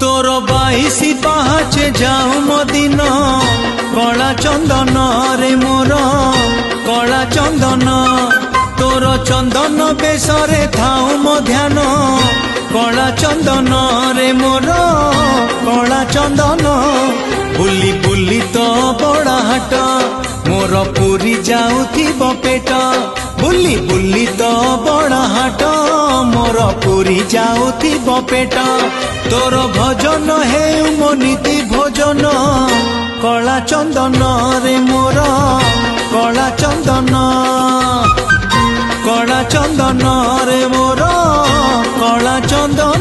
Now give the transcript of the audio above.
तोर 22 पाहाचे जाऊ मदिन कला चंदन रे मोर कला चंदन तोर चंदन बेसरे थाऊ मो ध्यान कला चंदन रे मोर कला चंदन बुली बुली तो बड़ा हाट मोर पूरी जाऊथिब पेट बुली बुली तो बड़ा हाट मोर पूरी जाऊथिब पेट तोर भजन हे मो नीति भोजन कला चंदन रे मोर कला चंदन कला चंदन रे मोर कला चंदन।